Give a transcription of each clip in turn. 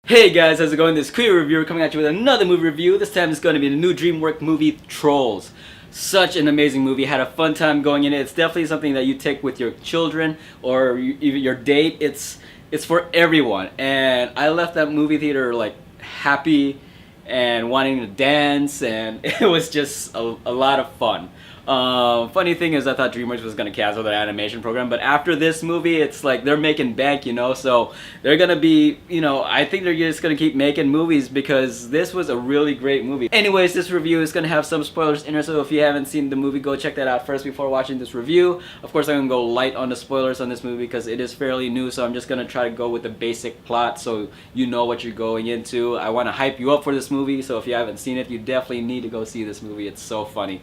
Hey guys, how's it going? This queer reviewer coming at you with another movie review. This time it's going to be the new Dreamworks movie, Trolls. Such an amazing movie. Had a fun time going in it. It's definitely something that you take with your children or even your date. It's for everyone. And I left that movie theater like happy and wanting to dance, and it was just a lot of fun. Funny thing is, I thought DreamWorks was gonna cancel their animation program, but after this movie, it's like they're making bank, so they're gonna be, I think they're just gonna keep making movies because this was a really great movie. Anyways, this review is gonna have some spoilers in it, so if you haven't seen the movie, go check that out first before watching this review. Of course, I'm gonna go light on the spoilers on this movie because it is fairly new, so I'm just gonna try to go with the basic plot so you know what you're going into. I want to hype you up for this movie, so if you haven't seen it, you definitely need to go see this movie. It's so funny.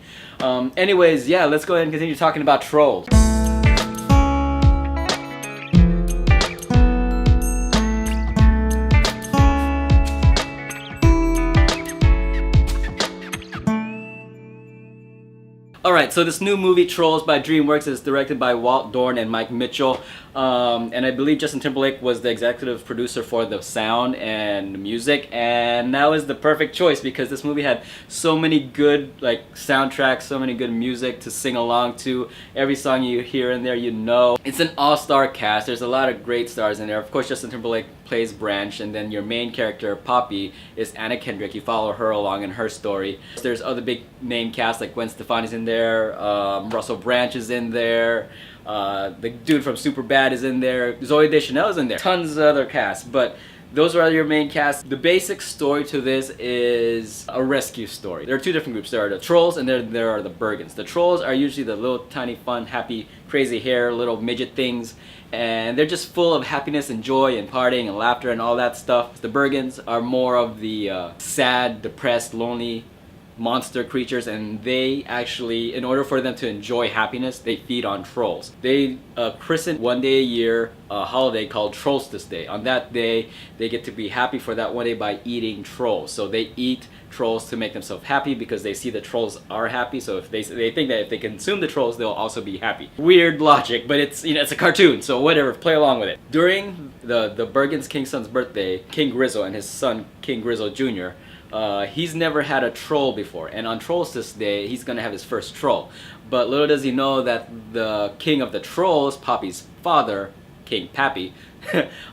Anyways, yeah, let's go ahead and continue talking about Trolls. Alright, so this new movie, Trolls by DreamWorks, is directed by Walt Dorn and Mike Mitchell. And I believe Justin Timberlake was the executive producer for the sound and music. And that was the perfect choice because this movie had so many good soundtracks, so many good music to sing along to. Every song you hear in there, It's an all-star cast. There's a lot of great stars in there. Of course, Justin Timberlake plays Branch, and then your main character, Poppy, is Anna Kendrick. You follow her along in her story. There's other big name casts like Gwen Stefani's in there, Russell Branch is in there, the dude from Superbad is in there, Zooey Deschanel is in there, tons of other casts, but those are your main cast. The basic story to this is a rescue story. There are two different groups. There are the Trolls and there are the Bergens. The Trolls are usually the little tiny fun, happy, crazy hair, little midget things, and they're just full of happiness and joy and partying and laughter and all that stuff. The Bergens are more of the sad, depressed, lonely monster creatures, and they actually, in order for them to enjoy happiness, they feed on trolls. They christen one day a year a holiday called Trollstis Day. On that day, they get to be happy for that one day by eating trolls. So they eat trolls to make themselves happy because they see the trolls are happy. So if they think that if they consume the trolls, they'll also be happy. Weird logic, but it's it's a cartoon, so whatever, play along with it. During the Bergen's King's son's birthday, King Grizzle and his son King Grizzle Jr., he's never had a troll before, and on Trollstis Day, he's gonna have his first troll. But little does he know that the king of the trolls, Poppy's father, King Pappy,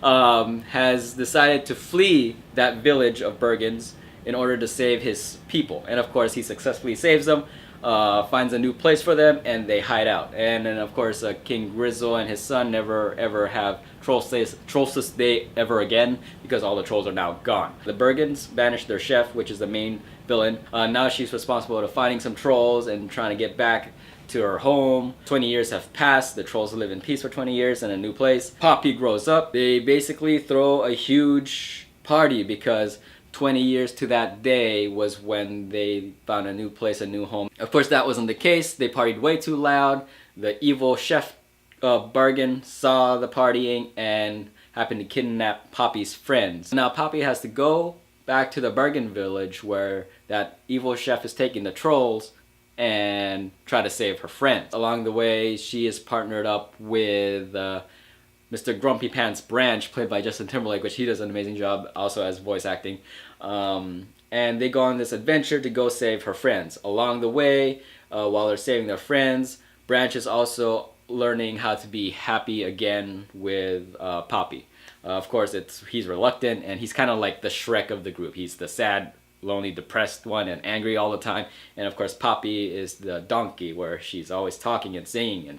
has decided to flee that village of Bergens in order to save his people. And of course, he successfully saves them, finds a new place for them, and they hide out. And then of course, King Grizzle and his son never ever have Trollstis Day ever again because all the trolls are now gone. The Bergens banished their chef, which is the main villain. Now she's responsible for finding some trolls and trying to get back to her home. 20 years have passed. The trolls live in peace for 20 years in a new place. Poppy grows up. They basically throw a huge party because 20 years to that day was when they found a new place, a new home. Of course, that wasn't the case. They partied way too loud. The evil chef Bergen saw the partying and happened to kidnap Poppy's friends. Now Poppy has to go back to the Bergen village where that evil chef is taking the trolls and try to save her friends. Along the way, she is partnered up with Mr. Grumpy Pants Branch, played by Justin Timberlake, which he does an amazing job also as voice acting. And they go on this adventure to go save her friends. Along the way, while they're saving their friends, Branch is also learning how to be happy again with Poppy. Of course, he's reluctant, and he's kind of like the Shrek of the group. He's the sad, lonely, depressed one and angry all the time. And of course, Poppy is the donkey, where she's always talking and singing and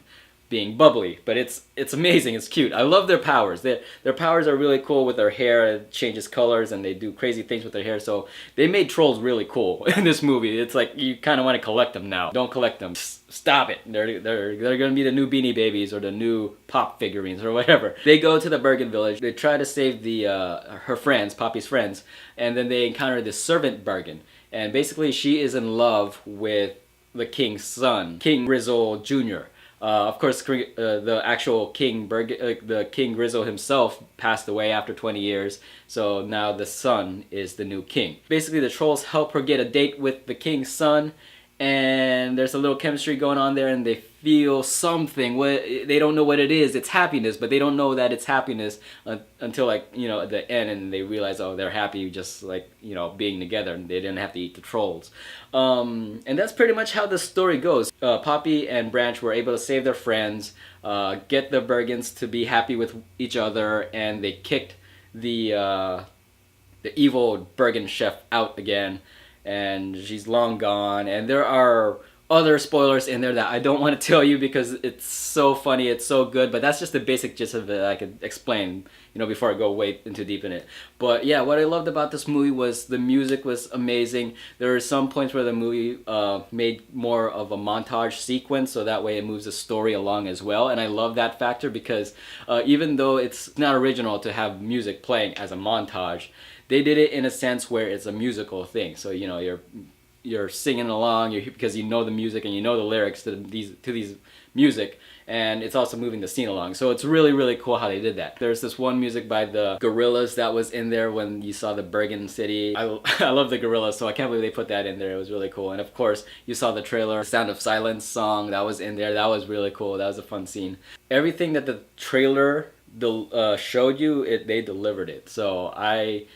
being bubbly. But it's amazing, it's cute. I love their powers. Their powers are really cool with their hair. It changes colors and they do crazy things with their hair. So they made trolls really cool in this movie. It's like you kind of want to collect them now. Don't collect them. Stop it. They're going to be the new Beanie Babies or the new Pop figurines or whatever. They go to the Bergen village. They try to save her friends, Poppy's friends, and then they encounter this servant Bergen. And basically she is in love with the king's son, King Grizzle Jr. Of course, the actual King the King Grizzle himself passed away after 20 years, so now the son is the new king. Basically, the trolls help her get a date with the king's son, and there's a little chemistry going on there, and they feel something. They don't know what it is. It's happiness, but they don't know that it's happiness until, like, you know, at the end, and they realize, oh, they're happy just, like, you know, being together, and they didn't have to eat the trolls. And that's pretty much how the story goes. Poppy and Branch were able to save their friends, get the Bergens to be happy with each other, and they kicked the evil Bergen chef out again, and she's long gone. And there are other spoilers in there that I don't want to tell you because it's so funny, it's so good, but that's just the basic gist of it I could explain, you know, before I go way into deep in it. But yeah, what I loved about this movie was the music was amazing. There are some points where the movie made more of a montage sequence, so that way it moves the story along as well, and I love that factor because even though it's not original to have music playing as a montage, they did it in a sense where it's a musical thing. So, you know, you're singing along because you know the music and you know the lyrics to these music, and it's also moving the scene along. So it's really, really cool how they did that. There's this one music by the Gorillas that was in there when you saw the Bergen City. I love the Gorillas, so I can't believe they put that in there. It was really cool. And of course, you saw the trailer, Sound of Silence song that was in there. That was really cool. That was a fun scene. Everything that the trailer showed you, they delivered it. So I,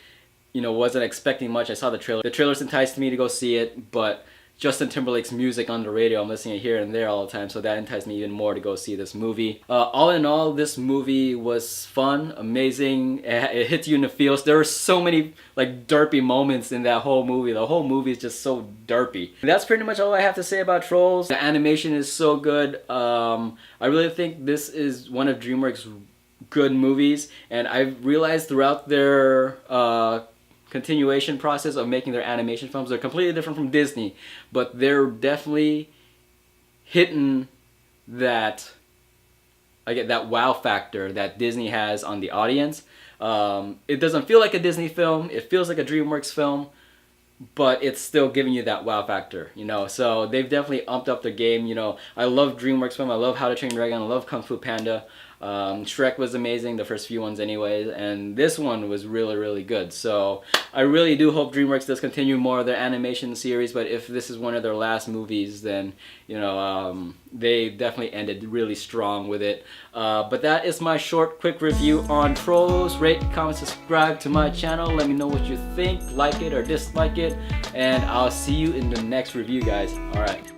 you know, wasn't expecting much. I saw the trailer. The trailers enticed me to go see it, but Justin Timberlake's music on the radio, I'm listening to it here and there all the time, so that enticed me even more to go see this movie. All in all, this movie was fun, amazing. It hits you in the feels. There are so many like derpy moments in that whole movie. The whole movie is just so derpy. That's pretty much all I have to say about Trolls. The animation is so good. I really think this is one of DreamWorks' good movies, and I've realized throughout their continuation process of making their animation films, they're completely different from Disney, but they're definitely hitting that, I get that wow factor that Disney has on the audience. It doesn't feel like a Disney film, it feels like a DreamWorks film, but it's still giving you that wow factor, you know. So they've definitely upped up their game. You know, I love DreamWorks film, I love How to Train Your Dragon, I love Kung Fu Panda. Shrek was amazing, the first few ones anyways, and this one was really, really good. So I really do hope DreamWorks does continue more of their animation series, but if this is one of their last movies, then, you know, they definitely ended really strong with it. But that is my short, quick review on Trolls. Rate, comment, subscribe to my channel. Let me know what you think, like it or dislike it, and I'll see you in the next review, guys. Alright.